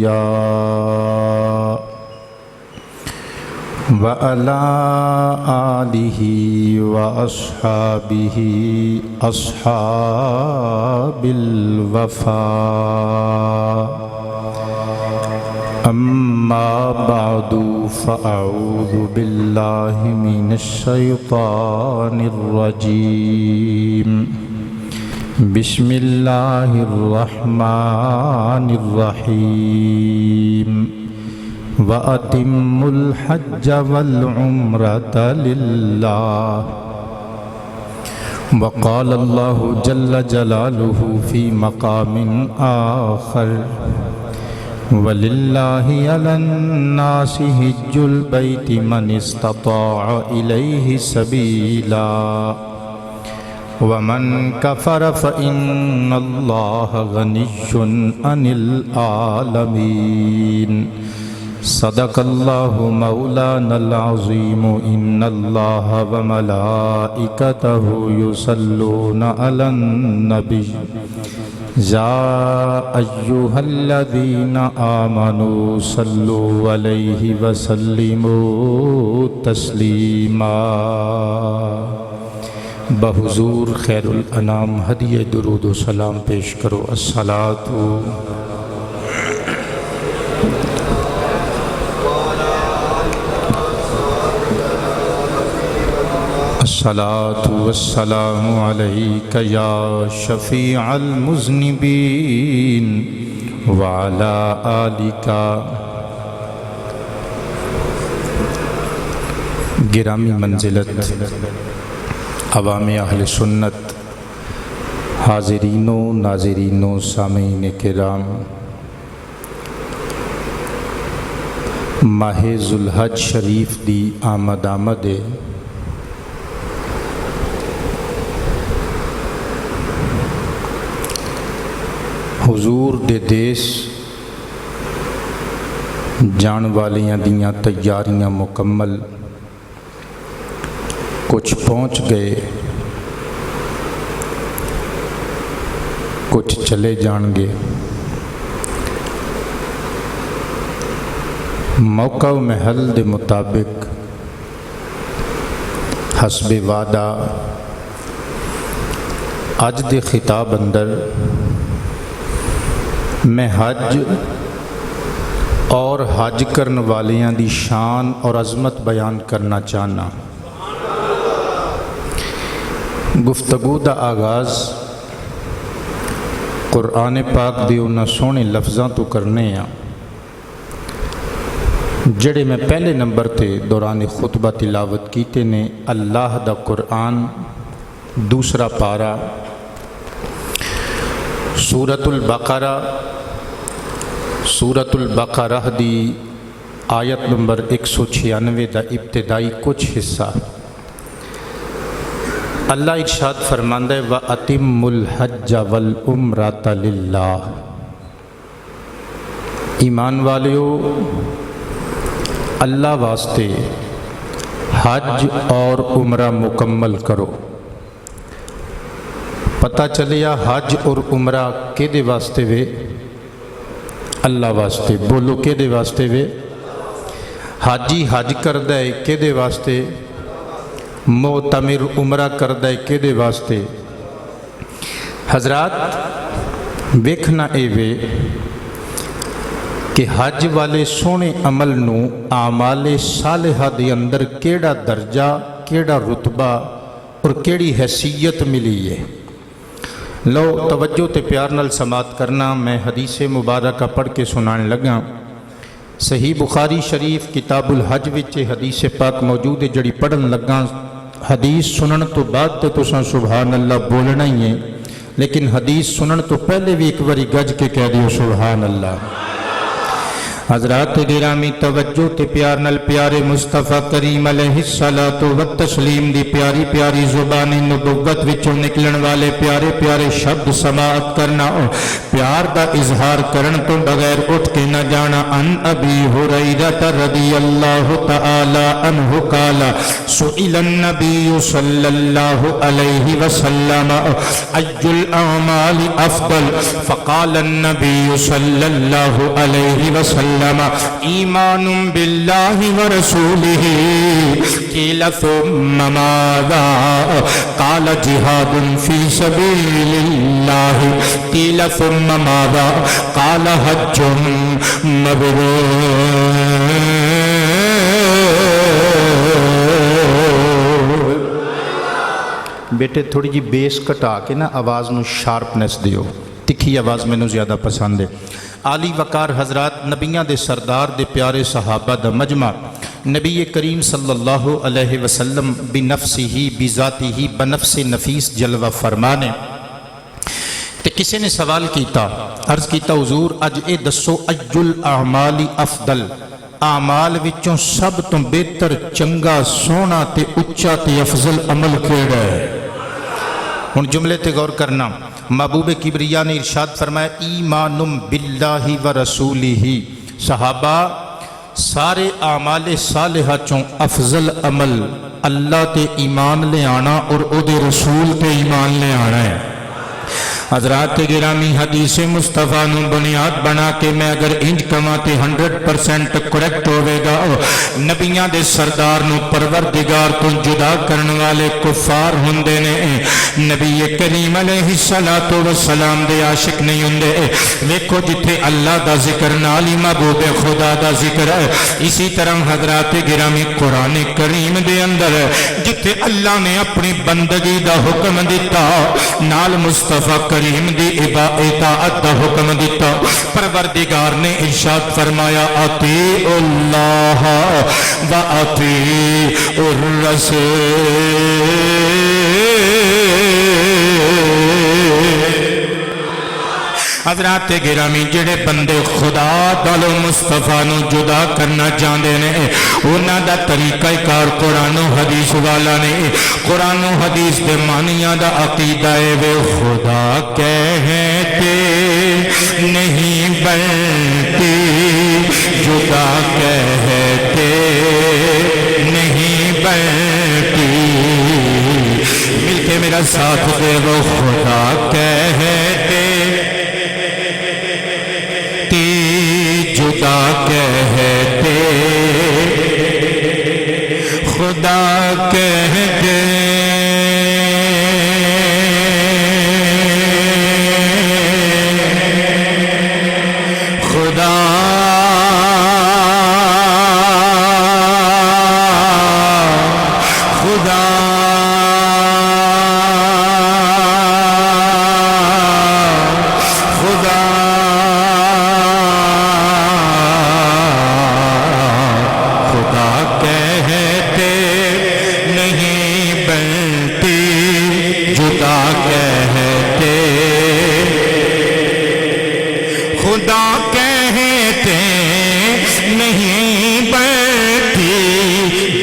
الأنبياء وعلى آله وأصحابه أصحاب الوفاء أما بعد فأعوذ بالله من الشيطان الرجيم بسم الله الرحمن الرحيم وأتموا الحج والعمرة لله وقال الله جل جلاله في مقام آخر وَلِلَّهِ عَلَى النَّاسِ حِجُّ الْبَيْتِ مَنِ اسْتَطَاعَ إِلَيْهِ سَبِيلًا وَمَنْ كَفَرَ فَإِنَّ اللَّهَ غَنِيٌّ عَنِ الْعَالَمِينَ صدق اللہ مولانا العظیم ان اللہ وملائکتہ یصلون علی النبی یا ایہا الذین آمنوا صلوا علیہ وسلموا تسلیما۔ بحضور خیر الانام ہدیہ درود و سلام پیش کرو۔ الصلاۃ الصلاۃ والسلام علیک یا شفیع المذنبین وعلی آلک۔ گرامی منزلت عوام اہل سنت، حاضرین و ناظرین و سامعین کرام، ماہ ذوالحج شریف دی آمد ہے۔ حضور دے دیس جان والیاں دیاں تیاریاں مکمل، کچھ پہنچ گئے، کچھ چلے جان گے۔ موقع و محل دے مطابق حسب وعدہ اج دے خطاب اندر میں حج اور حج کرن والیاں دی شان اور عظمت بیان کرنا چاہنا۔ گفتگو دا آغاز قرآن پاک دی انہاں سونے لفظاں تو کرنے ہیں جڑے میں پہلے نمبر تے دوران خطبہ تلاوت کیتے نے۔ اللہ دا قرآن دوسرا پارہ سورۃ البقرہ دی آیت نمبر 196 دا ابتدائی کچھ حصہ اللہ ارشاد فرماندہ ہے وَأَتِمُّ الْحَجَّ وَالْعُمْرَةَ لِلَّهِ۔ ایمان والیو، اللہ واسطے حج اور عمرہ مکمل کرو۔ پتہ چلیا حج اور عمرہ کے دے واسطے وے؟ اللہ واسطے۔ بولو کے دے واسطے وے؟ حاجی حج کردہ ہے کے دے واسطے؟ معتمر عمرہ کردہ ہے کے دے واسطے؟ حضرات ویکھنا اے وے کہ حج والے سونے عمل نو اعمال صالحہ دے اندر کیڑا درجہ، کیڑا رتبہ اور کیڑی حیثیت ملی ہے۔ لو توجہ تے پیار نال سماعت کرنا، میں حدیث مبارکہ پڑھ کے سنانے لگا۔ صحیح بخاری شریف کتاب الحج وچ حدیث پاک موجود ہے جڑی پڑھن لگا۔ حدیث سنن تو بعد تے تساں سبحان اللہ بولنا ہی ہے، لیکن حدیث سنن تو پہلے بھی ایک باری گج کے کہہ دیو سبحان اللہ۔ حضرات گرامی توجہ تے پیار نال پیارے مصطفیٰ کریم علیہ الصلوۃ والتسلیم دی پیاری پیاری زبان نبوت وچوں نکلن والے پیارے پیارے شبد سماعت کرنا، پیار دا اظہار کرن تو بغیر اٹھ کے نہ جانا۔ ان ابی ہریرہ رضی اللہ تعالی عنہ قال سئل النبی صلی اللہ علیہ وسلم ای الاعمال افضل فقال النبی صلی اللہ علیہ وسلم ایمان باللہ ورسولہ قیل ثم ماذا قال جہاد فی سبیل اللہ قیل ثم ماذا قال حج مبرور۔ بیٹے تھوڑی جی بیس کٹا کے نا آواز نو شارپنس دیو، تکھی آواز میں نو زیادہ پسند ہے۔ عالی وقار حضرات، نبیاں دے سردار دے پیارے صحابہ دا مجمع، نبی کریم صلی اللہ علیہ وسلم بنفسہ بذاتہ بنفس نفیس جلوہ فرمانے تے کسی نے سوال کیتا، عرض کیتا حضور اج اے دسو ای الاعمال افضل، اعمال وچوں سب تو بہتر چنگا سونا تے اچا تے افضل عمل کیڑا ہے؟ ہن جملے تے غور کرنا۔ محبوب کبریا نے ارشاد فرمایا ایمان باللہ ورسولہ، صحابہ سارے اعمال صالحہ چوں افضل عمل اللہ تے ایمان لے آنا اور او دے رسول تے ایمان لے آنا ہے۔ حضرات گرامی، حدیث مصطفیٰ نو بنیاد بنا کے میں اگر انج کما تے 100% کریکٹ ہوئے گا۔ نبیاں دے سردار نو پروردگار تو جدا کرن والے کفار ہوندے نے، نبی کریم علیہ السلام دے عاشق نہیں ہوندے۔ ویکھو جتھے اللہ دا ذکر نالی محبوب خدا دا ذکر ہے، اسی طرح حضرات گرامی قرآن کریم دے اندر جتھے اللہ نے اپنی بندگی دا حکم دیتا نال مصطفیٰ کریم دی اطاعت دا حکم دیتا، پروردگار نے ارشاد فرمایا اطیعوا اللہ و اطیعوا الرسول۔ حضرات گرامی، جڑے بندے خدا دالو مصطفیٰ نو جدا کرنا چاہتے نے، انہاں دا طریقہ کار قرآن و حدیث والا نے۔ قرآن و حدیث دے معنیاں دا عقیدہ ہے وہ خدا کہتے نہیں بلکہ جدا کہتے نہیں بلکہ، مل کے میرا ساتھ دے، وہ خدا کہتے جدا کہتے خدا کہتے، خدا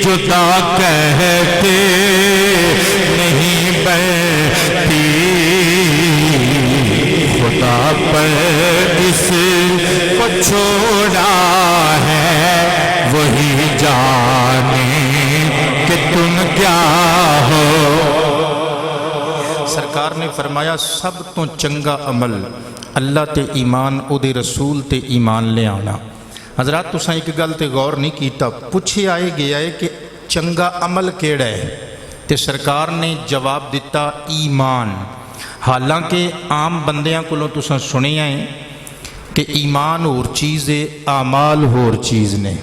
خدا کہتے نہیں بلتی، خدا پر جس کو چھوڑا ہے وہی جانے کہ تم کیا ہو۔ سرکار نے فرمایا سب تو چنگا عمل اللہ تے ایمان او دے رسول تے ایمان لے آنا۔ حضرات تساں ایک گل تے غور نہیں کیتا، پوچھے آئے گیا ہے کہ چنگا عمل کیڑا ہے، تے سرکار نے جواب دیتا ایمان۔ حالانکہ عام بندیاں کولوں تساں سنیا ہے کہ ایمان اور چیز ہے، اعمال اور چیز نے،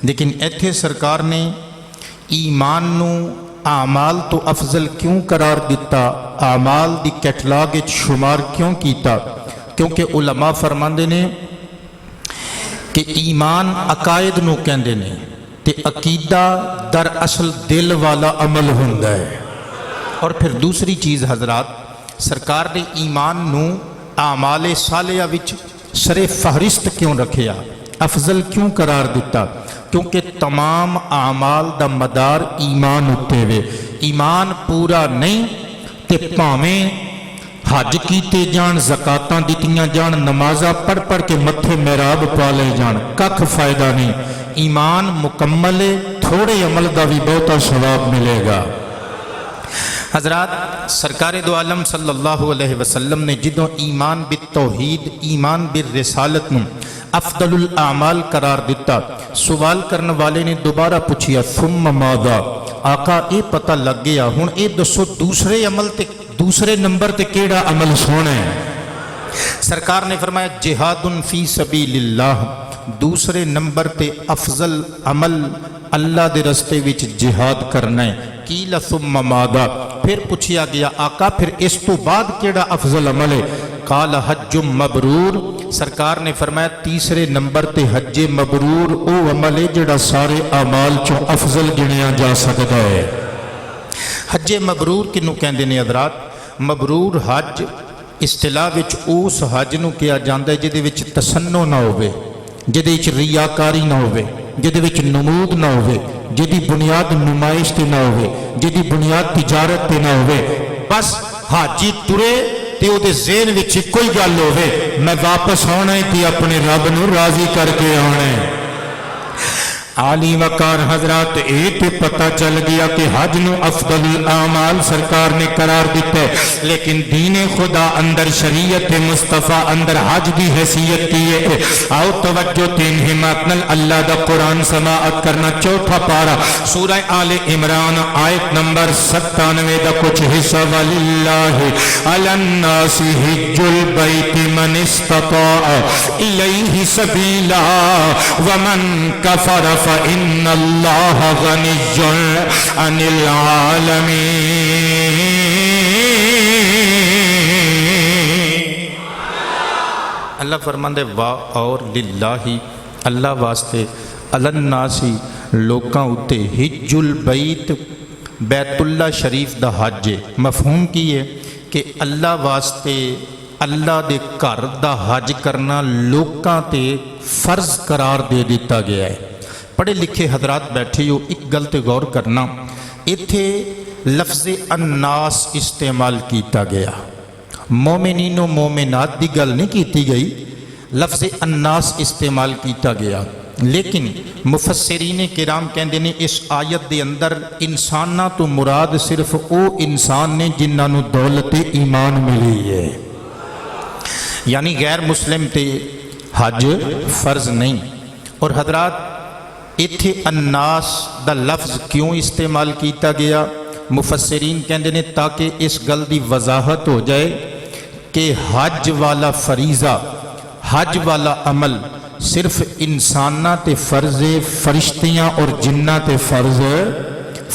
لیکن ایتھے سرکار نے ایمان نو اعمال تو افضل کیوں قرار دیتا، اعمال دی کیٹلاگ وچ شمار کیوں کیتا؟ کیونکہ علماء فرماندے نے کہ ایمان عقائد نو کہندے نے تے عقیدہ در اصل دل والا عمل ہوندا ہے۔ اور پھر دوسری چیز حضرات، سرکار نے ایمان نو اعمال صالحہ وچ سر فہرست کیوں رکھیا؟ افضل کیوں قرار دیتا؟ کیونکہ تمام اعمال دا مدار ایمان اتے وے، ایمان پورا نہیں تے پاویں حج کیتے جان، زکاتاں دتیاں جان، نمازاں پڑھ پڑھ کے متھے محراب پا لے جان، ککھ فائدہ نہیں۔ ایمان مکمل ہے، تھوڑے عمل دا بھی بہتا ثواب ملے گا۔ حضرات، سرکار دو عالم صلی اللہ علیہ وسلم نے جدوں ایمان بالتوحید، ایمان بالرسالت نو افضل الاعمال قرار دیتا، سوال کرنے والے نے دوبارہ پوچھیا ثم ماذا؟ آقا اے پتہ لگ گیا، ہن اے دسو دوسرے عمل تے دوسرے نمبر تے کیڑا عمل سونا ہے؟ سرکار نے فرمایا جہاد فی سبیل اللہ، دوسرے نمبر تے افضل عمل اللہ دے رستے وچ جہاد کرنا ہے۔ قیل ثم ماذا؟ پھر پوچھیا گیا آقا پھر اس تو بعد کیڑا افضل عمل ہے؟ قال حج مبرور، سرکار نے فرمایا تیسرے نمبر تے حج مبرور او عمل ہے جڑا سارے اعمال چوں افضل گنیا جا سکتا ہے۔ حج مبرور کنوں کہندے نے حضرات؟ مبرور حج اصطلاح وچ اس حج نو کیا جاندا ہے جدے وچ تسنع نہ ہوے، جدے وچ ریاکاری نہ ہوے، جدے وچ نمود نہ ہوے، جدی بنیاد نمائش تے نہ ہوے، جدی بنیاد تجارت تے نہ ہوے، بس حاجی ٹرے تے او دے ذہن وچ کوئی گل ہوے میں واپس آنا ہے تے اپنے رب نو راضی کر کے آنا ہے۔ عالی وقار حضرات، اے تے پتہ چل گیا کہ حج نو افضل الاعمال سرکار نے قرار دیتا ہے، لیکن دین خدا اندر، شریعت مصطفیٰ اندر حج دی حیثیت کی ہے۔ آؤ توجہ تین حمایت نال اللہ دا قرآن سماعت کرنا، چوتھا پارہ سورہ آل عمران آیت نمبر 97 دا کچھ حصہ وَلِلَّهِ عَلَى النَّاسِ حِجُّ الْبَيْتِ مَنِ اسْتَطَاعَ إِلَيْهِ سَبِيلًا وَمَنْ كَفَرَ فَإِنَّ اللَّهَ غَنِيٌّ عَنِ الْعَالَمِينَ۔ اللہ فرماندے وا اور للہ، اللہ واسطے، علی الناس لوکاں اتے، حج البیت بیت اللہ شریف دا حج ہے۔ مفہوم کی ہے کہ اللہ واسطے اللہ دے گھر دا حج کرنا لوکاں تے فرض قرار دے دیتا گیا ہے۔ پڑھے لکھے حضرات بیٹھے ہو، ایک گل تے غور کرنا، ایتھے لفظ الناس استعمال کیتا گیا، مومنین و مومنات دی گل نہیں کیتی گئی، لفظ الناس استعمال کیتا گیا۔ لیکن مفسرین کرام کہندے نے اس آیت دے اندر انساناں تو مراد صرف او انسان نے جنہاں نو دولت ایمان ملی ہے، یعنی غیر مسلم تے حج فرض نہیں۔ اور حضرات ایتھے الناس دا لفظ کیوں استعمال کیتا گیا؟ مفسرین کہندے نے تاکہ اس گل دی وضاحت ہو جائے کہ حج والا فریضہ، حج والا عمل صرف انساناں تے فرض، فرشتیاں اور جناں تے فرض،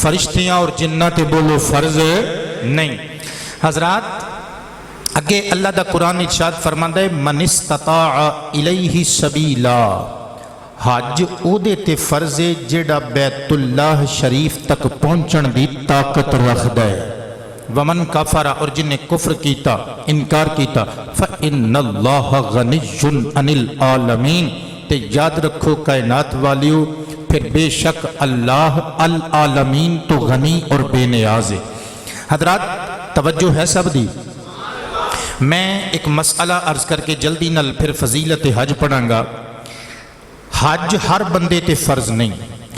فرشتیاں اور جناں تے بولو فرض نہیں۔ حضرات اگے اللہ دا قرآن ارشاد فرماندا ہے من استطاع الیہ سبیلا، حج او دے تے فرض ہے جڑا بیت اللہ شریف تک پہنچن دی طاقت رکھدا ہے۔ ومن کفر، اور جن نے کفر کیتا، انکار کیتا، فإن اللہ غنی عن العالمین، تے یاد رکھو کائنات والیو پھر بے شک اللہ العالمین تو غنی اور بے نیاز ہے۔ حضرات توجہ ہے سب دی؟ میں ایک مسئلہ عرض کر کے جلدی نال پھر فضیلت حج پڑھاں گا۔ حج ہر بندے تے فرض نہیں،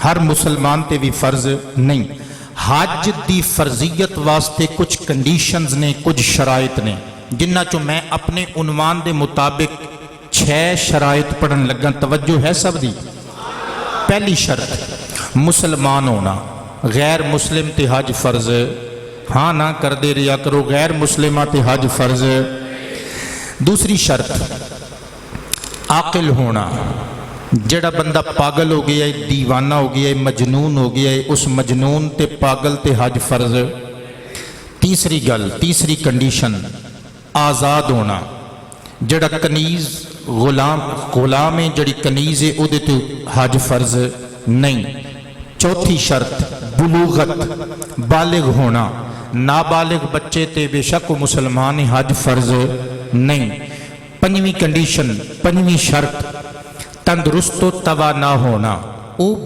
ہر مسلمان تے بھی فرض نہیں۔ حج دی فرضیت واسطے کچھ کنڈیشنز نے، کچھ شرائط نے، جنہ چوں میں اپنے عنوان دے مطابق 6 شرائط پڑھن لگا۔ توجہ ہے سب دی؟ پہلی شرط مسلمان ہونا، غیر مسلم تے حج فرض ہاں نہ کر دے ریا کرو، غیر مسلمہ تے حج فرض۔ دوسری شرط عاقل ہونا، جڑا بندہ پاگل ہو گیا ہے، دیوانہ ہو گیا ہے، مجنون ہو گیا ہے، اس مجنون تے پاگل تے حج فرض۔ تیسری گل، تیسری کنڈیشن آزاد ہونا، جڑا کنیز غلام ہے، جڑی کنیز ہے او دے تے حج فرض نہیں۔ چوتھی شرط بلوغت، بالغ ہونا، نابالغ بچے تے بے شک و مسلمان حج فرض نہیں۔ پنجویں کنڈیشن، پنجویں شرط ਤੰਦਰੁਸਤ ਤਵਾਨਾ ਹੋਣਾ। ਉਹ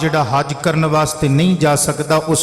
ਜਿਹੜਾ ਹਜ ਕਰਨ ਵਾਸਤੇ ਨਹੀਂ ਜਾ ਸਕਦਾ, ਉਸ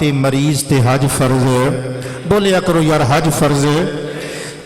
ਤੇ ਮਰੀਜ਼ ਤੇ ਹਜ ਫਰਜ਼ ਹੈ। ਬੋਲਿਆ ਕਰੋ ਯਾਰ ਹਜ ਫਰਜ਼ ਹੈ।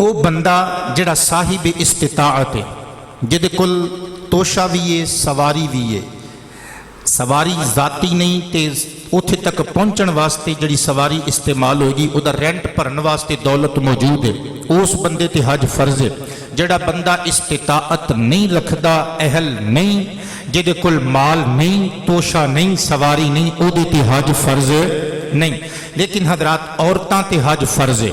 ਉਹ ਬੰਦਾ ਜਿਹੜਾ ਸਾਹਿਬ ਇਸਤਿਤਾਅਤ ਹੈ, ਜਿਹਦੇ ਕੋਲ ਤੋਸ਼ਾ ਵੀ ਹੈ, ਸਵਾਰੀ ਵੀ ਹੈ। ਸਵਾਰੀ ਜ਼ਾਤੀ ਨਹੀਂ ਤੇ ਉੱਥੇ ਤੱਕ ਪਹੁੰਚਣ ਵਾਸਤੇ ਜਿਹੜੀ ਸਵਾਰੀ ਇਸਤੇਮਾਲ ਹੋਏਗੀ ਉਹਦਾ ਰੈਂਟ ਭਰਨ ਵਾਸਤੇ ਦੌਲਤ ਮੌਜੂਦ ਹੈ, ਉਸ ਬੰਦੇ ਤੇ ਹਜ ਫਰਜ਼ ਹੈ। ਜਿਹੜਾ ਬੰਦਾ ਇਸਤਿਤਾਅਤ ਨਹੀਂ ਰੱਖਦਾ, ਅਹਿਲ ਨਹੀਂ, ਜਿਹਦੇ ਕੋਲ ਮਾਲ ਨਹੀਂ, ਤੋਸ਼ਾ ਨਹੀਂ, ਸਵਾਰੀ ਨਹੀਂ, ਉਹਦੇ ਤੇ ਹਜ ਫਰਜ਼ ਨਹੀਂ। ਲੇਕਿਨ ਹਜ਼ਰਾਤ ਔਰਤਾਂ ਤੇ ਹਜ ਫਰਜ਼ ਹੈ।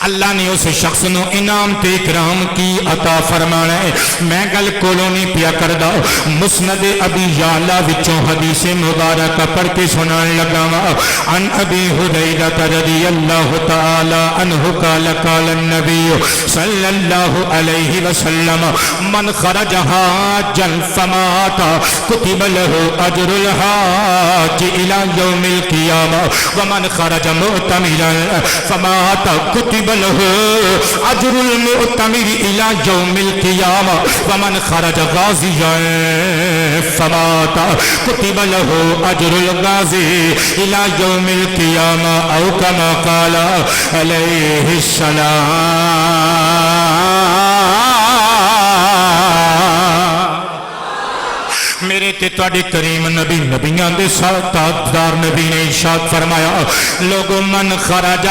اللہ نے اس شخص نو انعام تے اکرام کی عطا فرمانا ہے میں گل کولوں نہیں پیا کردا مسند ابی یعلا وچوں حدیث مبارکہ پڑھ کے سنان لگا وا عن ابی ہریرہ رضی اللہ تعالی عنہ قال قال النبی صلی اللہ علیہ وسلم من خرج حاجا فمات كتب له اجر الحاج الى يوم القيامه ومن خرج معتمرا فمات كتب له اجر المعتمر الى يوم القيامه ومن خرج غازيا فمات كتب له اجر الغازي الى يوم القيامه او كما قال عليه السلام میرے تے تواڈے کریم نبی نبیاں دے سردار نبی نے ارشاد فرمایا لوگوں من خرج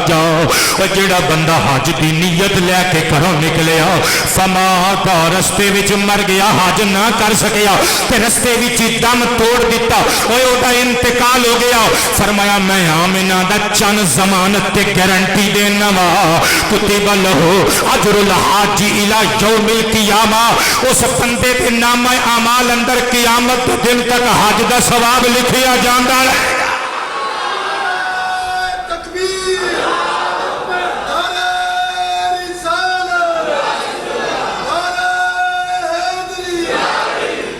جاؤ جڑا بندہ حج دی نیت لے کے گھروں نکلیا فما کا رستے وچ مر گیا حج نہ کر سکیا تے رستے وچ دم توڑ دیتا اوے او دا انتقال ہو گیا فرمایا میں آمنہ دا چند ضمانت تے گارنٹی دینا وا کتب لہو اجر الحاج الى یوم القیامہ اس بندے دے نامہ اعمال اندر قیامت دن تک حج دا ثواب لکھیا جاندا ہے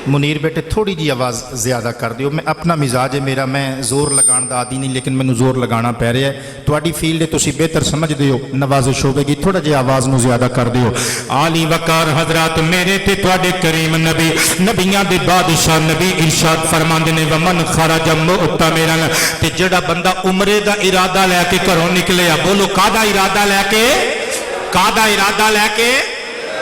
منیر بیٹے تھوڑی جی آواز زیادہ کر دیو میں اپنا مزاج ہے میرا میں زور لگان دا عادی نہیں لیکن میں زور لگانا پہ رہا ہے تواڈی فیلڈ ہے تسی بہتر سمجھ دیو نوازش ہوے گی تھوڑا جی آواز نو زیادہ کر دیو عالی وقار حضرات میرے تے تواڈے کریم نبی نبیاں دے بادشاہ نبی ارشاد فرماندے نے ومن خرج معتمرا تے جڑا بندہ عمرے دا ارادہ لے کے گھروں نکلیا بولو کادا ارادہ لے کے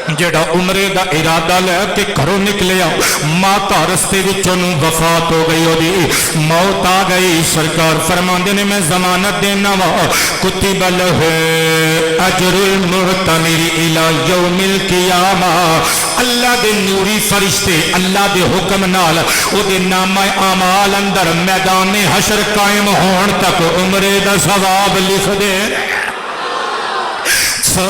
جڑا عمرے دا ارادہ لے کے گھروں نکلیا ماتا رستے وچوں وفات ہو گئی دی موت آ گئی سرکار فرماندے نے میں ضمانت دینا وا کتب لہ اجر المعتمر الی یوم القیامہ اللہ دے نوری فرشتے اللہ دے حکم نال او دے نامہ اعمال اندر میدان حشر قائم ہون تک عمرے دا ثواب لکھ دے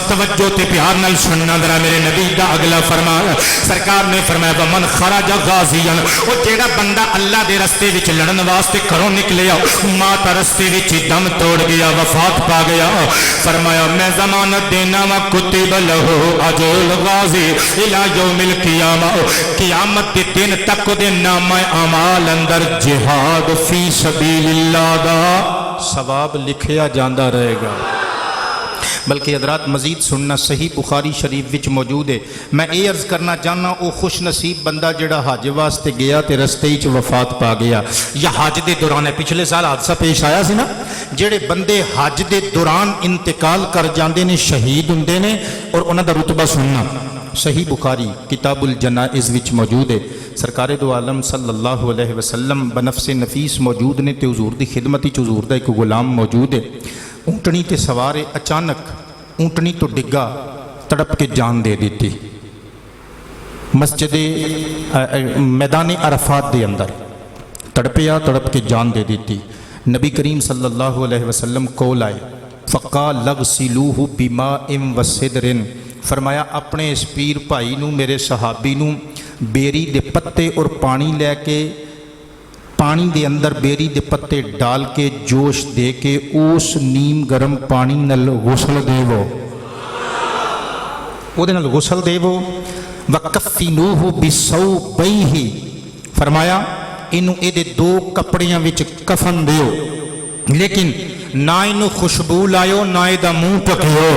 توجہ تے پیار نال سننا ذرا میرے نبی دا اگلا فرمان سرکار نے فرمایا ومن خرج غازیا او جیڑا بندہ اللہ دے رستے وچ لڑن واسطے گھروں نکلیا مات رستے وچ دم توڑ گیا وفات پا گیا فرمایا میں ضمانت دینا وا کتب لہ اجر الغازی الی یوم القیامہ قیامت کے دن تک دے نامہ اعمال اندر جہاد فی سبیل اللہ دا ثواب لکھیا جاندا رہے گا بلکہ حضرات مزید سننا صحیح بخاری شریف وچ موجود ہے میں اے عرض کرنا چاہنا او خوش نصیب بندہ جڑا حج واسطے گیا تے رستے وچ وفات پا گیا یا حج دے دوران پچھلے سال حادثہ پیش آیا سی نا جڑے بندے حج دے دوران انتقال کر جاندے نے شہید ہوندے نے اور انہاں دا رتبہ سننا صحیح بخاری کتاب الجنائز وچ موجود ہے سرکار دو عالم صلی اللہ علیہ وسلم بنفس نفیس موجود نے تے حضور دی خدمت وچ حضور دا ایک غلام موجود ہے اونٹنی تے سوارے اچانک اونٹنی تو ڈگا تڑپ کے جان دے دیتی مسجد میدان عرفات دے اندر تڑپ کے جان دے دیتی نبی کریم صلی اللہ علیہ وسلم کول آئے فقال لغسلوہ بماء وسدر فرمایا اپنے اس پیر بھائی نو میرے صحابی نو بیری دے پتے اور پانی لے کے پانی دے اندر بیری دے پتے ڈال کے جوش دے کے اس نیم گرم پانی نل غسل دے وہ دے نل غسل دے وہ وَكَفِّنُوهُ بِثَوْبَيْهِ فرمایا انہوں اے دے دو کپڑیاں وچ کفن دیو لیکن نہ انہوں خوشبو لائیو نہ اے دا منہ ٹکیو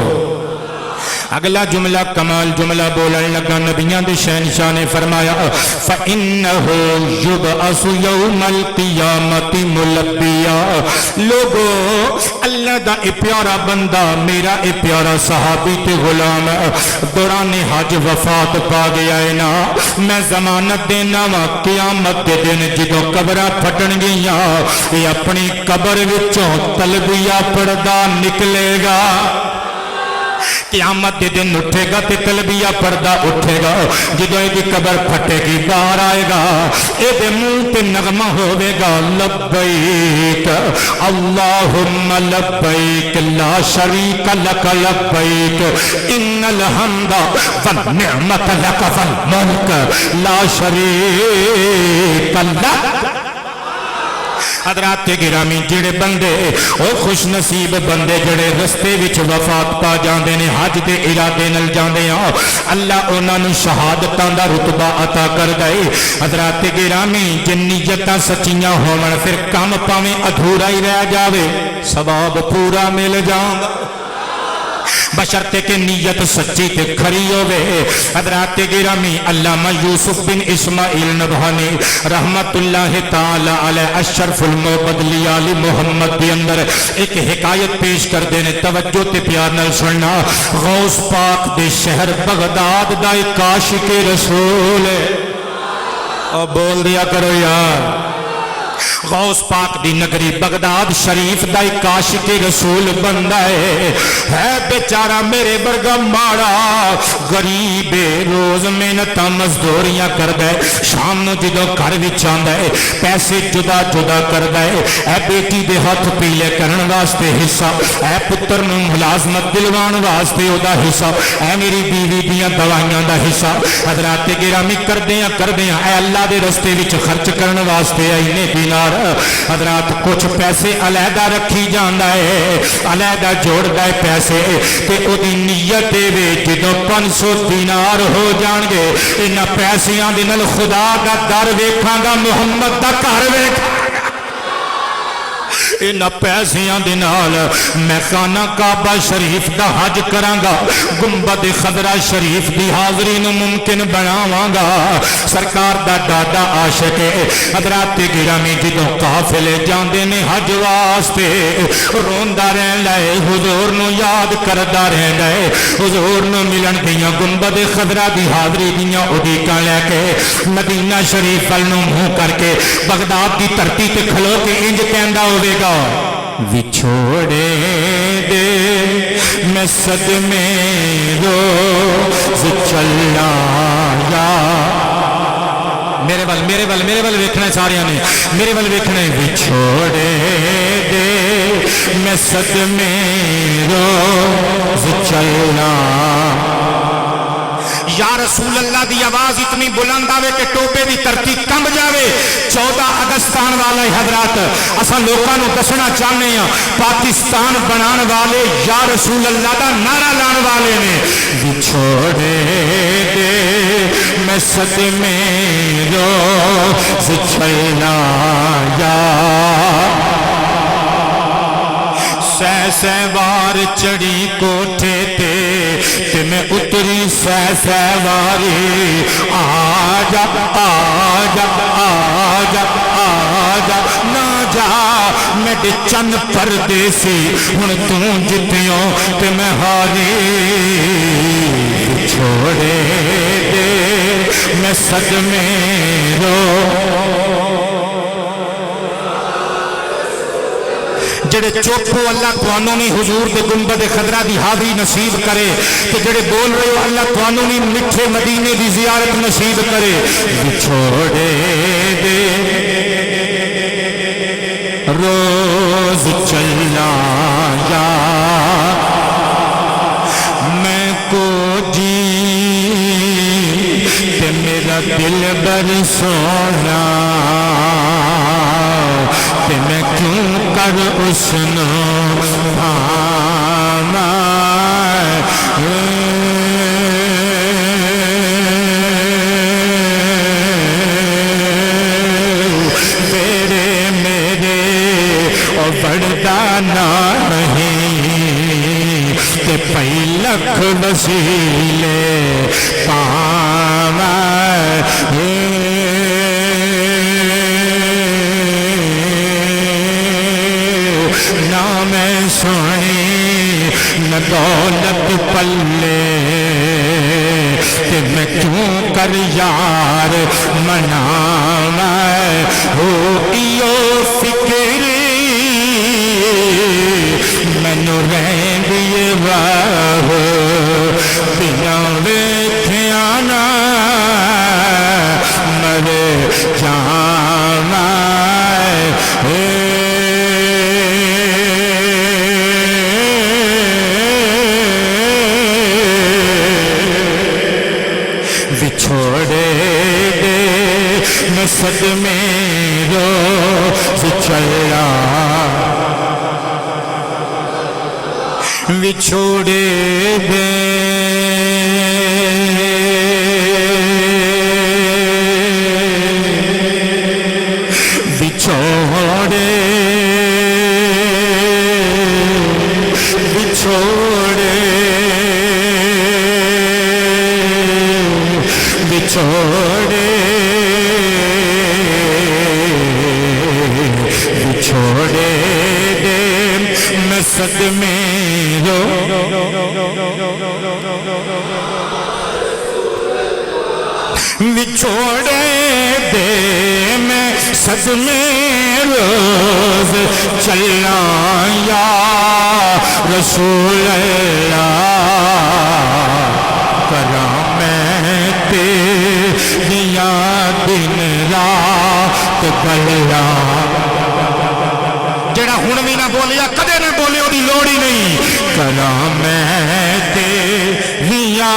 اگلا جملہ کمال جملہ بولن لگا نبیاں دے شہنشاہ نے فرمایا فَإِنَّهُ يُبْعَثُ يَوْمَ الْقِيَامَةِ مُلَبِّيًا لوگو اللہ دا اے پیارا بندہ میرا اے پیارا صحابی تے غلام دوران حج وفات پا گیا ہے نا میں ضمانت دینا وا قیامت دے دن جدوں قبراں پھٹن گیاں اے اپنی قبر وچوں تلبیہ پڑھدا نکلے گا قیامت دے دن اٹھے گا تے تلبیہ پردہ اٹھے گا جدوں دی قبر پھٹے گی باہر آئے گا اے دے منہ تے نغمہ ہوے گا لبیک اللہم لبیک لا شریک لک لبیک ان الحمد والنعمت لک والملک لا شریک لک حضرات گرامی جڑے بندے او خوش نصیب بندے جڑے رستے وچ وفات پا جاندے نے حج دے ارادے نال جاندے ہیں اللہ انہاں نوں شہادتاں دا رتبہ عطا کر دے حضرات گرامی جے نیتاں سچیاں ہون پھر کم پاویں ادھورا ہی رہ جاوے ثواب پورا مل جاندا بشرتے کہ نیت سچی تے کھری ہوئے حضرات گرامی علامہ یوسف بن اسماعیل نبہانی رحمت اللہ تعالی علیہ اشرف المعبد علی محمد کے اندر ایک حکایت پیش کر دینے توجہ تے پیار نال سننا غوث پاک دے شہر بغداد دا ایک عاشق رسول ہے اور بول دیا کرو یار غوث پاک دی نگری بغداد شریف دا ایک عاشق رسول بندہ ہے بیچارہ میرے برگا ماڑا غریب روز محنتاں مزدوریاں کردا ہے شام نو جدوں گھر وچ آندا ہے پیسے جدا جدا کردا ہے اے بیٹی دے ہاتھ پیلے کرن واسطے حصہ اے پتر نو ملازمت دلوان واسطے او دا حصہ اے میری بیوی دیاں دوائیاں دا حصہ حضرات گرامی کردیاں اے اللہ دے رستے وچ خرچ کرن واسطے اینے دینار حضرات کچھ پیسے علیحدہ رکھی جاندا ہے علیحدہ جوڑدا ہے پیسے تے او دی نیت دے جدوں 500 دینار ہو جان گے انہاں پیسیاں دے نال خدا دا در ویکھاں گا محمد دا گھر ویکھاں انہاں پیسیاں دے نال میں خانہ کعبہ شریف دا حج کراں گا گنبد خضرا شریف دی حاضری نو ممکن بناواں گا سرکار دا دادا عاشق ہے حضرات گرامی جدوں قافلے جاندے نے حج واسطے روندا رہندا ہے حضور نو یاد کردا رہندا ہے حضور نو ملن دیاں گنبد خضرا دی حاضری دیاں اڈیکاں لے کے مدینہ شریف ول نو منہ کر کے بغداد دی دھرتی تے کھلو کے انج کہندا ہوے گا وچھوڑے دے میں صدمے روز چلا یا میرے ول ویکھنا ساریاں نے میرے ول ویکھنا وچھوڑے دے میں صدمے روز چلا یا رسول اللہ دی آواز اتنی بلند آوے کہ ٹوپے دی دھرتی کمب جاوے 14 اگست آن والا حضرات اساں لوکاں نوں دسنا چاہنے ہیں پاکستان بنان والے یا رسول اللہ دا نعرہ لان والے نے وچھوڑے دے میں صدمے روز چلا یا سہ وار چڑی کوٹھے تے میں اتری سہ واری آجا آجا آجا آجا نہ جا میں چند پردیسی ہن توں جتیوں تے میں ہاری چھوڑے دے میں صدمے رو جڑے چپ ہو اللہ توانوں نے حضور دے گنبد خضرا دی حاضری نصیب کرے تو جڑے بول رہے ہو اللہ توانوں نے مٹھے مدینے دی زیارت نصیب کرے چھوڑے دے روز چلا یا میں کو جی تے میرا دل بر سونا تے میں کیوں کر اس نو پانا تیرے میرے او بڑدانا نہیں تے پئی لکھ وسیلے پانا نہ میں سونی نہ دولت پلے کہ میں کیوں کر یار منانا ہو ایو فکری میں نو رہن دیے واہ ਵਿਛੋੜੇ ਦੇ ਵਿਛੋੜੇ ਵਿਛੋੜੇ ਵਿਛੋੜੇ ਵਿਛੋੜੇ ਦੇ ਮੈਂ ਸਦਮੇ ਰੋ ਵਿਛੋੜੇ ਦੇ ਮੈਂ ਸਦਮੇ روز چلنا یا رسول اللہ کراں میں تیریاں دن رات گلاں جڑا ہن بھی نہ بولیا کدے نہ بولے وہ لوڑ ہی نہیں کراں میں تیریاں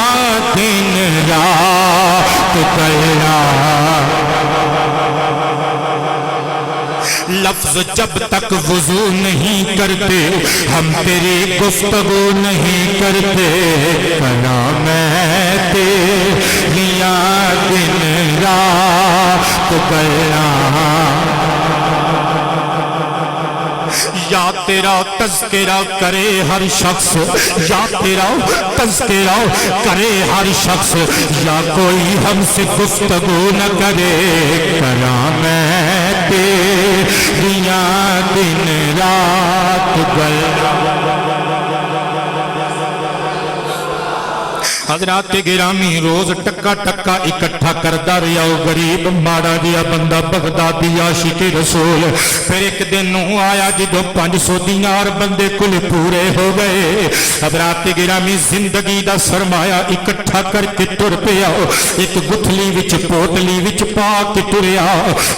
دن رات گلاں لفظ جب تک وضو نہیں کرتے ہم تیری گفتگو نہیں کرتے کلام میں تیریاں دن رات کلام یا تیرا تذکرہ کرے ہر شخص یا تیرا تذکرہ کرے ہر شخص یا کوئی ہم سے گفتگو نہ کرے کلام میں تیریاں دن رات گلاں حضرات گرامی روز ٹکا ٹکا اکٹھا کردا رہیا او غریب ماڑا جیا بندہ بغدادی عاشق رسول پھر ایک دن نو آیا جدو 500 دینار بندے کل پورے ہو گئے حضرات گرامی زندگی دا سرمایہ اکٹھا کر کے ٹر پیا ایک گٹھلی وچ پوتلی وچ پا کے ٹریا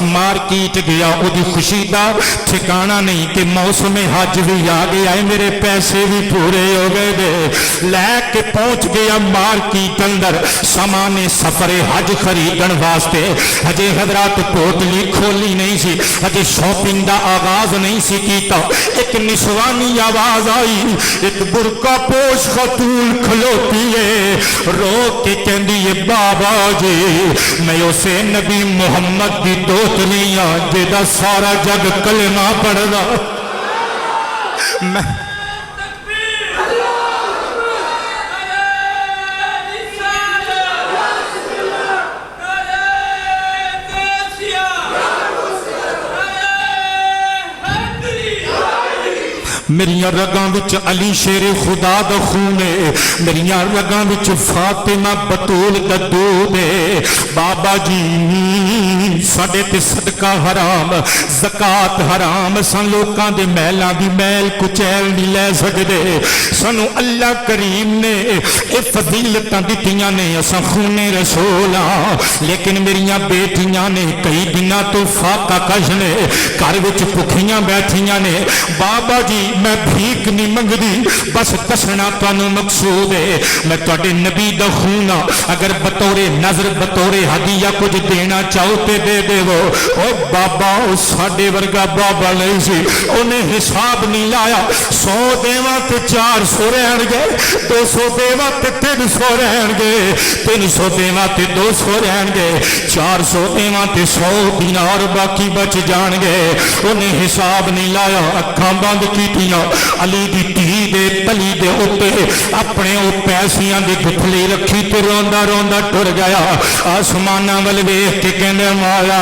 مارکیٹ گیا او دی خوشی دا ٹھکانہ نہیں کہ موسم حج بھی آ گیا ہے میرے پیسے بھی پورے ہو گئے دے لے کے پہنچ گیا مارکیٹ اندر سامان سفر حج خریدن واسطے ہجے حضرات پوتلی کھولی نہیں سی ہجے شاپنگ دا آغاز نہیں سی کیتا ایک نسوانی آواز آئی ایک برقع پوش خاتون کھلوتی ہے رو کے کہندی ہے بابا جی میں اسے نبی محمد دی دوتنی ہاں جیدہ سارا جگ کلمہ پڑھ دا میں میریاں رگاں وچ علی شیر خدا دا خون ہے میریاں رگاں وچ فاطمہ بطول دا دودھ ہے بابا جی ساڈے تے صدقہ حرام زکات حرام سن لوکاں دے محلاں دی محل کچیل نہیں لے سکدے سانو اللہ کریم نے اے فضیلتاں دتیاں نے اساں خون رسول ہاں لیکن میریاں بیٹیاں نے کئی دناں تو فاقہ کش نے گھر وچ بھکھیاں بیٹھیاں نے بابا جی میں بھیک نہیں منگدی بس دسنا تانوں مقصود ہے میں تواڈے نبی دا خون اگر بطور نظر بطور ہدیہ کچھ دینا چاہو تے دے دیو او بابا او ساڈے ورگا بابا نہیں سی اونے حساب نہیں لایا 100 دیواں تے 400 رہن گے 200 دیواں تے 300 رہن گے 300 دیواں تے 200 رہن گے 400 دیواں تے 100 دینار باقی بچ جان گے اونے حساب نہیں لایا اکھاں بند کیتیاں علی دی دھی دے تلی دے اوپر اپنے او پیسیاں دی گٹھلی رکھی تے روندا روندا ٹر گیا آسماناں ول ویکھ کے کہندے مولا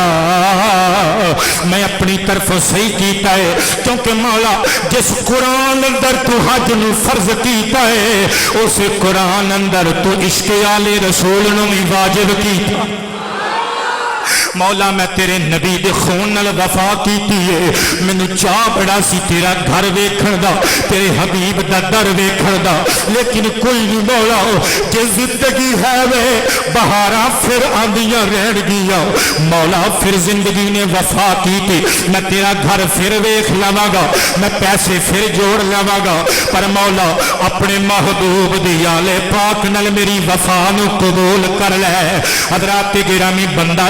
میں اپنی طرف صحیح کیتا ہے کیونکہ مولا جس قرآن اندر تو حج نو فرض کیتا ہے اس قرآن اندر تو عشق آل رسول نو بھی واجب کیتا مولا میں تیرے نبی دے خون نال وفا کیتی ہے مینوں چاہ بڑا سی تیرا گھر ویکھن دا تیرے حبیب دا در ویکھن دا لیکن کوئی نہیں مولا جے زندگی ہے وے بہاراں پھر آندیاں رہن گیاں مولا پھر زندگی نے وفا کیتی میں تیرا گھر پھر ویکھ لواں گا میں پیسے پھر جوڑ لواں گا پر مولا اپنے محبوب دی آل پاک نال میری وفا نو قبول کر لے حضرات گرامی بندہ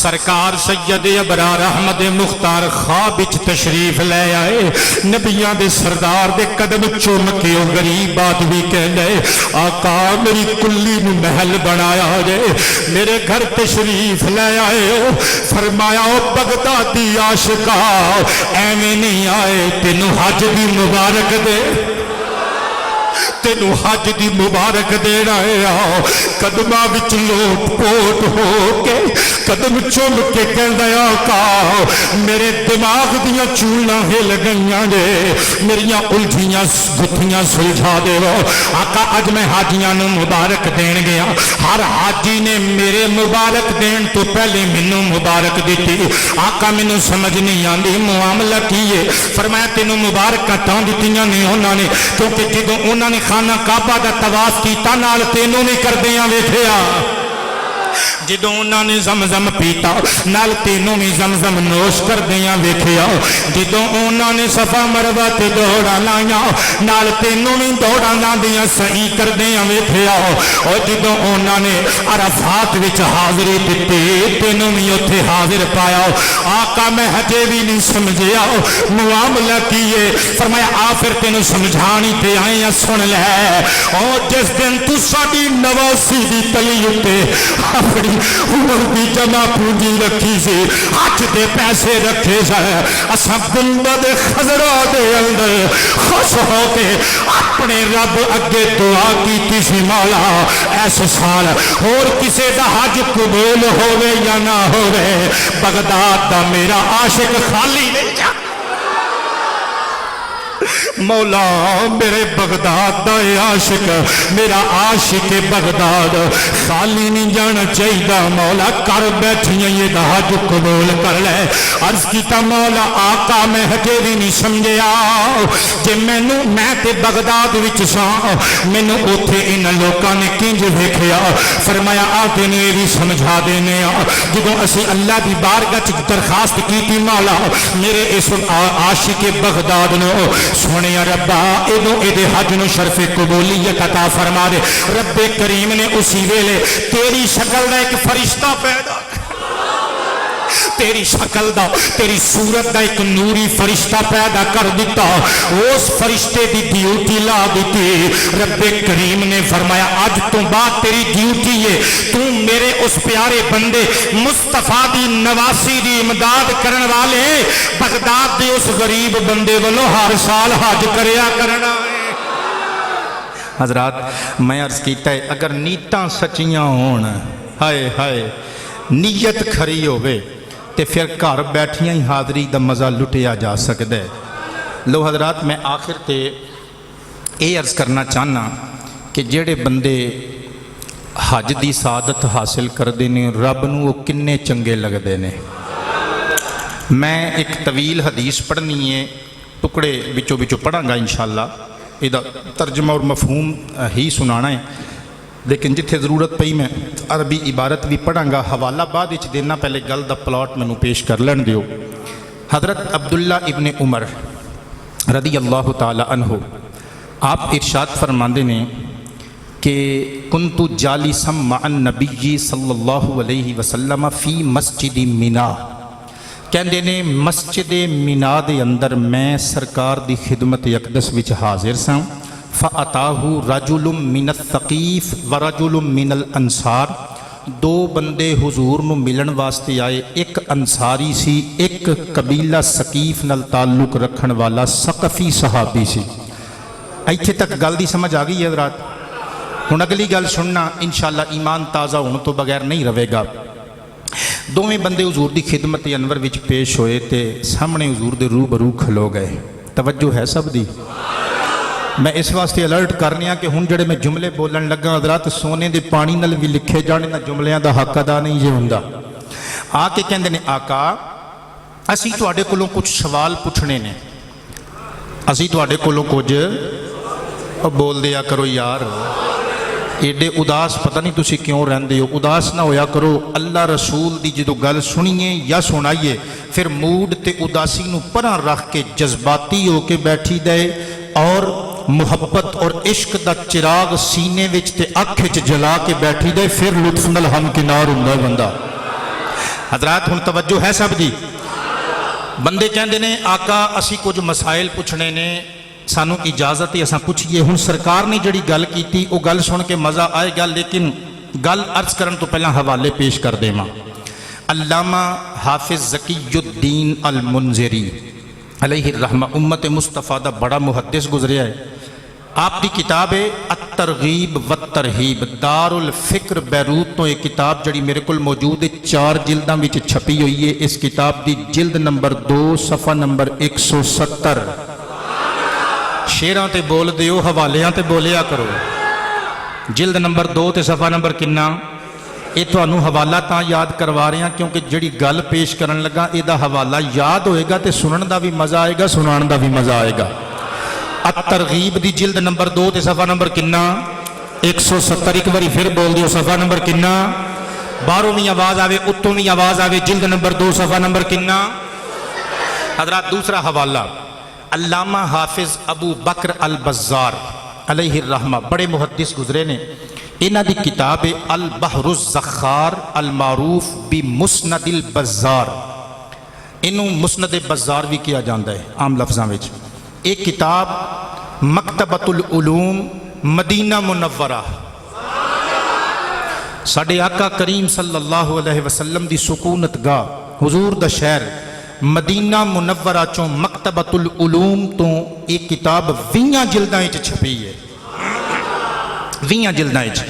سرکار سید ابرار احمد مختار خواب وچ تشریف لے آئے نبیاں دے سردار دے قدم چوم کے او غریب آدمی کہندے آقا میری کلی نو محل بنایا جائے میرے گھر تشریف لے آئے ہو فرمایا او بغدادی عاشقا ایویں نہیں آئے تینوں حج دی مبارک دے تینوں حج دی مبارک دینا ہے آؤ قدمہ وچ لوٹ پوٹ ہو کے قدم چوم کے کہندا آقا میرے دماغ دیاں چولاں ہل گئیاں جے میریاں الجھیاں گتھیاں سلجھا دے آقا اج میں حاجیاں نو مبارک دین گیا ہر حاجی نے میرے مبارک دین تو پہلے مینوں مبارک دیتی آقا مینوں سمجھ نہیں آندی معاملہ کی ہے فرمایا تینوں مبارکاں تاں دتیاں نے انہاں نے کیونکہ جدوں انہاں نے خانہ کعبہ دا طواف کیتا نال تینوں نہیں کردیاں ویکھیا جدوں انہاں نے زمزم پیتا نال تینوں بھی زمزم نوش کردیاں ویکھیا جدوں انہاں نے صفا مروہ تے دوڑا لائیاں نال تینوں بھی دوڑا لاندیاں صحیح کردیاں ویکھیا اور جدوں انہاں نے عرفات وچ حاضری دتی تینوں بھی اوتھے حاضر پایا آقا میں ہجے بھی نہیں سمجھیا معاملہ کیے فرمایا آ پھر تینوں سمجھانی تے آئے ہیں سن لے اور جس دن تو ساڈی نواسی دی تلی اتے اپنی عمر دی جمع پونجی رکھی سی حج دے پیسے رکھے سائے اساں گنبد خضرا دے اندر خوش ہو کے اپنے رب اگے دعا کیتی سی مولا ایس سال اور کسے دا حج قبول ہوئے یا نہ ہوئے بغداد دا میرا عاشق خالی نہیں جا مولا میرے بغداد دا عاشق میرا عاشق بغداد خالی نہیں جانا چاہیے مولا کر بیٹھیاں یہ دا حج قبول کر لے عرض کیتا مولا آقا میں ہجے بھی نہیں سمجھیا جے میں تے بغداد وچ ساں مینوں اوتھے انہاں لوکاں نے کنج ویکھیا فرمایا آ تینوں یہ بھی سمجھا دینے جدوں اسی اللہ دی بارگاہ وچ درخواست کیتی مولا میرے اس عاشق بغداد نو سونے ربا ادو ادے حج نو شرف قبولیت عطا فرما دے رب کریم نے اسی ویلے تیری شکل دا ایک فرشتہ پیدا تیری شکل دا تیری صورت دا ایک نوری فرشتہ پیدا کر دیتا اس فرشتے دی ڈیوٹی لا دیتی رب کریم نے فرمایا آج تو بعد تیری ڈیوٹی ہے تو میرے اس پیارے بندے مصطفیٰ دی نواسی دی امداد کرن والے بغداد دے اس غریب بندے والوں ہر سال حج کریا کرنا ہے حضرات میں عرض کیتا ہے اگر نیتاں سچیاں ہون ہائے ہائے نیت کھری ہوئے تے پھر گھر بیٹھیاں ہی حاضری دا مزہ لٹیا جا سکتا ہے لو حضرات میں آخر تے اے عرض کرنا چاہنا کہ جڑے بندے حج دی سعادت حاصل کردے نے رب نو وہ کنے چنگے لگدے نے میں ایک طویل حدیث پڑھنی ہے ٹکڑے بچو بچو پڑھاں گا انشاءاللہ یہ ترجمہ اور مفہوم ہی سنانا ہے لیکن جتھے ضرورت پئی میں عربی عبارت بھی پڑھاں گا حوالہ بعد اچ دینا پہلے گل دا پلاٹ میں پیش کر لین دیو حضرت عبداللہ ابن عمر رضی اللہ تعالی عنہ آپ ارشاد فرماندے نے کہ کنت جالسا مع النبی صلی اللہ علیہ وسلم فی مسجد مینا کہندے نے مسجد مینا دے اندر میں سرکار دی خدمت اقدس وچ حاضر ساں فَأَتَاهُ رَجُلٌ مِّنَ الثَّقِيفِ وَرَجُلٌ مِّنَ الْأَنصَارِ دو بندے حضور نو ملن واسطے آئے ایک انصاری سی ایک قبیلہ ثقیف نال تعلق رکھن والا ثقفی صحابی سی ایتھے تک گل دی سمجھ آ گئی ہے حضرات ہن اگلی گل سننا انشاءاللہ ایمان تازہ ہونے تو بغیر نہیں رہے گا دوویں بندے حضور دی خدمت انور وچ پیش ہوئے تے سامنے حضور دے روبرو کھلو گئے توجہ ہے سب دی میں اس واسطے الرٹ کرنے کہ ہن جڑے میں جملے بولن لگا حضرات سونے دے پانی نال بھی لکھے جانے نہ جملیاں دا حق ادا نہیں جے ہوندا آ کے کہندے نے آقا اسی تواڈے کولوں کچھ سوال پوچھنے نے اسی تواڈے کولوں کچھ بول دیا کرو یار ایڈے اداس پتہ نہیں تسی کیوں رہندے ہو اداس نہ ہویا کرو اللہ رسول دی جدو گل سنیے یا سنائیے پھر موڈ تے اداسی نو پرا رکھ کے جذباتی ہو کے بیٹھی دے اور محبت اور عشق دا چراغ سینے وچ تے اکھ وچ جلا کے بیٹھی دے پھر لطف نال ہم کنار ہوندا بندہ حضرات ہن توجہ ہے سب دی؟ بندے کہندے نے آقا اسی کچھ مسائل پوچھنے نے، سانو اجازت ہے اساں پوچھئے۔ ہن سرکار نے جڑی گل کیتی وہ گل سن کے مزہ آئے گا، لیکن گل عرض کرن تو پہلا حوالے پیش کر دیواں۔ علامہ حافظ ذکی الدین المنذری علیہ الرحمہ امت مصطفیٰ دا بڑا محدث گزریا ہے۔ آپ دی کتاب ہے الترغیب والترہیب، دار الفکر بیروت تو ایک کتاب جڑی میرے کول موجود ہے، 4 جلداں وچ چھپی ہوئی ہے۔ اس کتاب دی جلد نمبر 2 صفحہ نمبر 170۔ شیراں تے بول دیو، حوالیاں تے بولیا کرو۔ جلد نمبر 2 تے صفحہ نمبر کنا؟ یہ تھانوں حوالہ تاں یاد کروا رہے ہیں کیونکہ جڑی گل پیش کرن لگا یہ دا حوالہ یاد ہوئے گا تے سنن دا بھی مزہ آئے گا، سنان دا بھی مزہ آئے گا۔ الترغیب دی جلد نمبر 2 تے صفحہ نمبر کنا؟ 170۔ ایک باری پھر بول دیو، صفحہ نمبر کنا؟ باہروں بھی آواز آوے اتوں بھی آواز آوے، جلد نمبر 2 صفحہ نمبر کنا؟ حضرات دوسرا حوالہ علامہ حافظ ابو بکر البزار علیہ الرحمہ، بڑے محدث گزرے نے۔ انہاں دی کتاب ہے البحر الزخار المعروف بمسند البزار، انہوں مسند بزار بھی کیا جاندہ ہے عام لفظاں وچ۔ ایک کتاب مکتبۃ العلوم مدینہ منورہ، ساڈے آقا کریم صلی اللہ علیہ وسلم دی سکونت گاہ، حضور دا شہر مدینہ منورہ چوں مکتبۃ العلوم تو ایک کتاب 20 جلداں وچ چھپی ہے، 20 جلداں وچ۔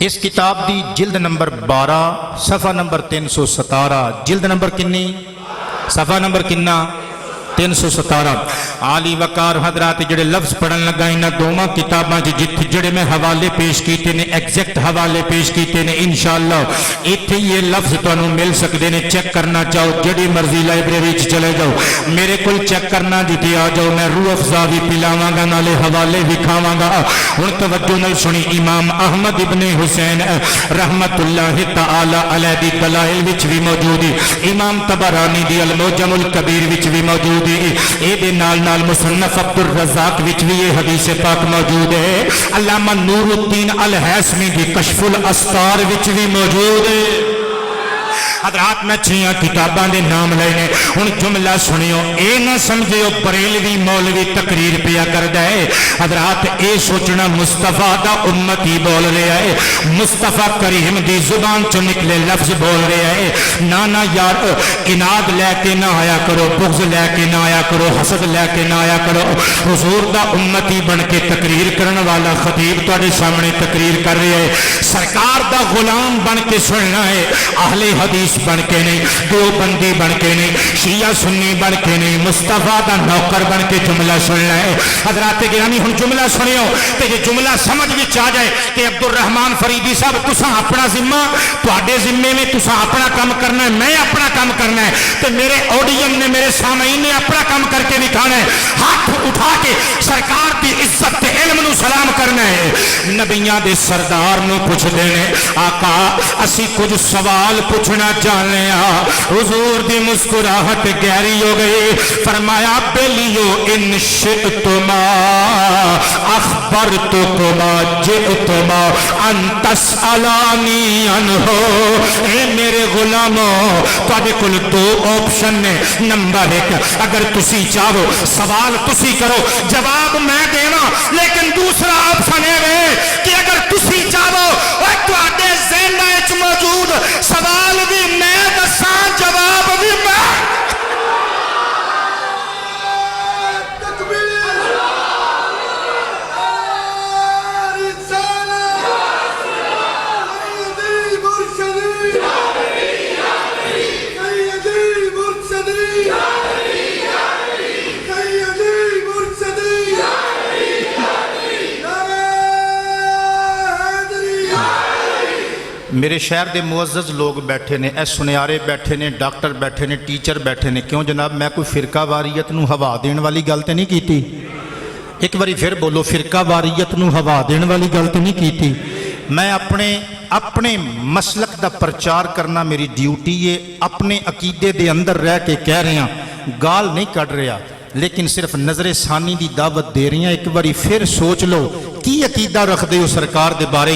اس کتاب دی جلد نمبر 12 صفحہ نمبر 317، جلد نمبر کنی؟ صفحہ نمبر کنا؟ 317۔ عالی وقار حضرات جڑے لفظ پڑھن لگا انہاں دوواں کتاباں جتھے جڑے میں حوالے پیش کیتے نے، ایگزیکٹ حوالے پیش کیتے نے، انشاءاللہ ایتھے یہ لفظ تانوں مل سکدے نے۔ چیک کرنا چاہو جڑی مرضی لائبریری وچ چلے جاؤ، میرے کول چیک کرنا دتے آ جاؤ، میں روح افزا بھی پلاواں گا نالے حوالے وکھاواں گا۔ ہن توجہ نال سنی، امام احمد ابن حسین رحمت اللہ تعالی علیہ دی دلائل وچ بھی موجود ہے، امام طبرانی دی المعجم الکبیر وچ بھی موجود ہے، اے دے نال نال مصنف عبد الرزاق وچ بھی یہ حدیث پاک موجود ہے، علامہ نور الدین الہیثمی دی کشف الاسرار وچ بھی موجود ہے۔ حضرات میں 6 کتاباں دے نام لینے، ہن جملہ سنیو، اے نہ سمجھیو بریلوی مولوی تقریر پیا کردا ہے۔ حضرات اے سوچنا مصطفیٰ دا امتی بول رہا ہے، مصطفیٰ کریم دی زبان چوں نکلے لفظ بول رہا ہے۔ نانا یار اناد لے کے نہ آیا کرو، بغض لے کے نہ آیا کرو، حسد لے کے نہ آیا کرو۔ حضور دا امتی بن کے تقریر کرن والا خطیب تواڈے سامنے تقریر کر رہا ہے، سرکار دا غلام بن کے سننا ہے، اہل حدیث بن کے نہیں، دیوبندی بن کے نہیں، شیعہ سنی بن کے نہیں، مصطفیٰ دا نوکر بن کے جملہ سننا ہے۔ حضرات گرامی ہن جملہ سنیو تے یہ جملہ سمجھ وچ آ جائے کہ عبد الرحمان فریدی صاحب تساں اپنا ذمہ، تواڈے ذمے میں تساں اپنا کام کرنا ہے، میں اپنا کام کرنا ہے، تے میرے آڈینس نے، میرے سامعین نے اپنا کام کر کے دکھانا ہے، ہاتھ اٹھا کے سرکار دی عزت تے علم نو سلام کرنا ہے۔ نبیاں دے سردار نو پوچھ دینے، آقا اسی کچھ سوال پوچھنا چاہنے ہاں۔ حضور دی مسکراہٹ گہری ہو گئی، فرمایا بیلیو ان شئتما اخبرتکما جئتما ان تسألانی عنہ۔ اے میرے غلاموں تواڈے کول 2 آپشن نے، نمبر 1 اگر تسی چاہو سوال تسی کرو جواب میں دینا، لیکن دوسرا آپشن ہے کہ اگر تسی چاہو تواڈے ذہن وچ موجود سوال بھی میں دساں جواب بھی میں۔ میرے شہر دے معزز لوگ بیٹھے نے، اے سنیارے بیٹھے نے، ڈاکٹر بیٹھے نے، ٹیچر بیٹھے نے، کیوں جناب میں کوئی فرقہ واریت نو ہوا دین والی گل تے نہیں کیتی؟ ایک باری پھر بولو، فرقہ واریت نو ہوا دین والی گل تے نہیں کیتی؟ میں اپنے مسلک دا پرچار کرنا میری ڈیوٹی ہے، اپنے عقیدے دے اندر رہ کے کہہ رہے ہیں، گال نہیں کٹ رہا، لیکن صرف نظر ثانی دی دعوت دے رہی ہیں۔ ایک باری پھر سوچ لو کی عقیدہ رکھ دے ہو سرکار دے بارے،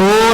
2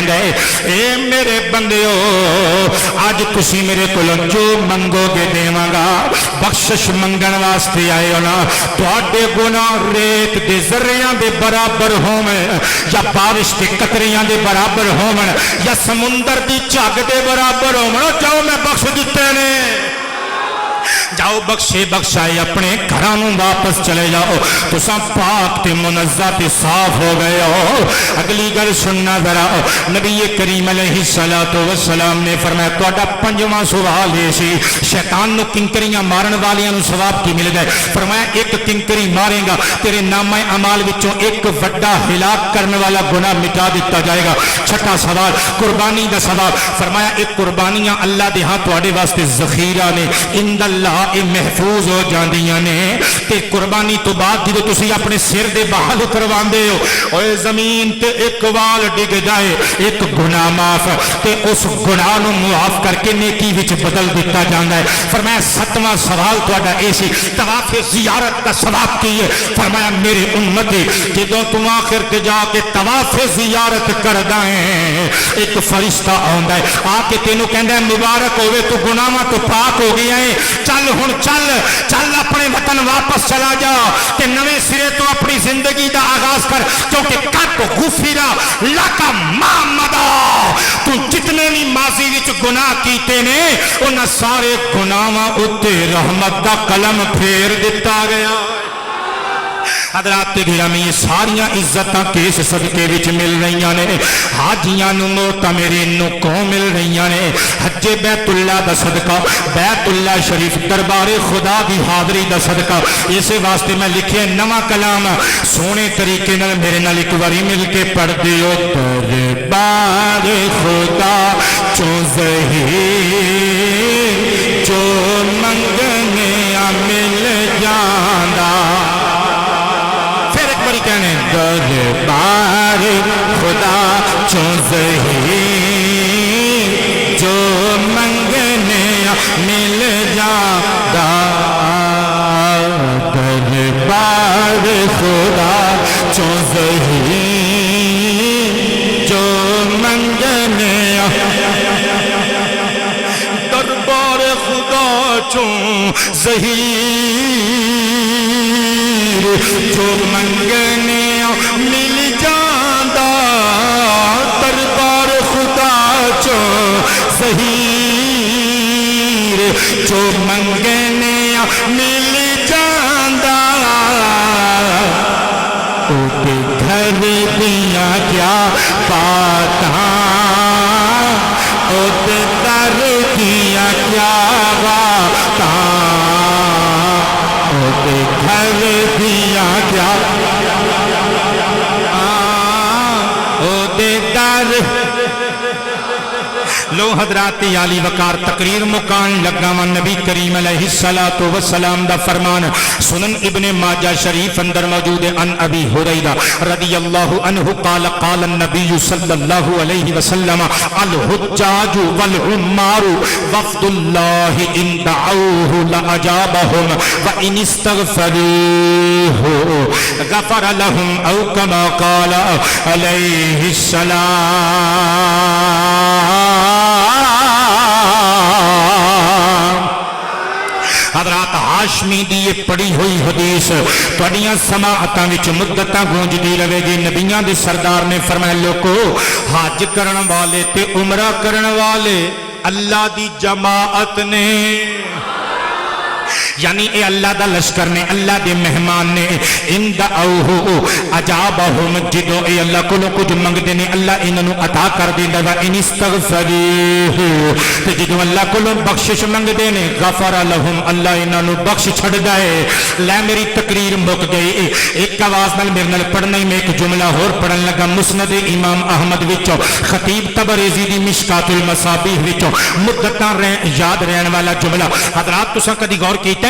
فرمائندا ہے اے میرے بندیو اج تسی میرے کولوں جو منگو گے دیواں گا بخشش منگن واسطے آئے ہو نا تواڈے گناہ ریت دے ذریاں دے برابر ہون یا بارش دے قطریاں دے برابر ہون یا سمندر دی جھگ دے برابر ہون جاؤ میں بخش دتے نے جاؤ بخشے بخشائے اپنے گھرانوں واپس چلے جاؤ تساں پاک تے منزہ تے صاف ہو گئے ہو اگلی گل سننا ذرا نبی کریم علیہ السلام نے فرمایا تہاڈا پنجواں سوال یہ سی شیطان نو کنکریاں مارن والیاں نو ثواب کی مل گئے فرمایا ایک کنکری مارے گا تیرے نامہ اعمال وچوں ایک وڈا ہلاک کرنے والا گناہ مٹا دیتا جائے گا چھٹا سوال قربانی دا سوال فرمایا ایک قربانیاں اللہ دے ہاں تہاڈے واسطے ذخیرہ نے اند اللہ اے محفوظ ہو جاندیاں نے تے قربانی تو بعد جدو تسی اپنے سر دے بال کرواندے ہو اوے زمین تے ایک وال ڈگ جائے ایک گناہ معاف تے اس گناہ نو معاف کر کے نیکی وچ بدل دیتا جاندا ہے فرمایا ستواں سوال تہاڈا اے سی طواف زیارت دا ثواب کی ہے فرمایا میرے امت جدوں تو آخر تے جا کے طواف زیارت کردا ہے ایک فرشتہ آندا ہے آ کے تینوں کہندا ہے مبارک ہوے تو گناہاں تو پاک ہو گیا ہے چل ہن چل اپنے وطن واپس چلا جا تے نویں سرے تو اپنی زندگی دا آغاز کر کیونکہ قد غفرا لک ما مضی تو جتنے بھی ماضی وچ گناہ کیتے نے انہاں سارے گناہاں اُتے رحمت دا قلم پھیر دتا گیا حضرات گرامی ساریاں عزتاں کیس صدقے وچ مل رہیاں نے حاجیاں نو معتمرین نو کو مل رہیاں نے حج بیت اللہ دا صدقہ بیت اللہ شریف دربار خدا دی حاضری دا صدقہ اسے واسطے میں لکھے نواں کلام سونے طریقے نال میرے نال ایک باری مل کے پڑھ دیو دربار خدا چوں ظہیر جو منگنے مل جاندا کہنے دربار خدا چوں ظہیر جو منگنے مل جاندا دربار خدا چوں ظہیر جو منگنے دربار خدا چوں ظہیر جو منگنے مل جاندا دربار خدا چوں ظہیر جو منگنے مل جاندا اوتے گھر دیاں کیا باتاں اوتے در دیاں کیا باتاں اوتے گھر دیاں کیا اوتے در لو حضرات عالی وقار تقریر مکان لگاواں نبی کریم علیہ السلام دا فرمان سنن ابن ماجہ شریف اندر موجود ہے ان ابی ہریرہ رضی اللہ عنہ قال قال النبی صلی اللہ علیہ وسلم الحجاج والعمار وفد اللہ ان دعوه لأجابهم وان استغفروه غفر لهم او كما قال علیہ السلام حضرات ہاشمی دی یہ پڑھی ہوئی حدیث تواڈیاں سماعتاں وچ مدتاں گونجدی رہے گی نبیاں دے سردار نے فرمایا لوکو حج کرن والے تے عمرہ کرن والے اللہ دی جماعت نے یعنی اے اللہ دا لشکر نے اللہ دے مہمان نے ان دعوہ اجابہم جدو اے اللہ کو کچھ منگتے نے اللہ انہوں عطا کر دیندا وا ان استغفروہ تے جدو اللہ کو بخشش منگتے نے غفر لہم اللہ انہوں بخش چھڑدا ہے لے میری تقریر مک گئی ایک آواز نال میرے نال پڑھنا ہی میں ایک جملہ اور پڑھن لگا مسند امام احمد وچوں خطیب تبریزی دی مشکات المصابیح وچوں مدتاں یاد رہن والا جملہ حضرات تساں کدی غور کیتا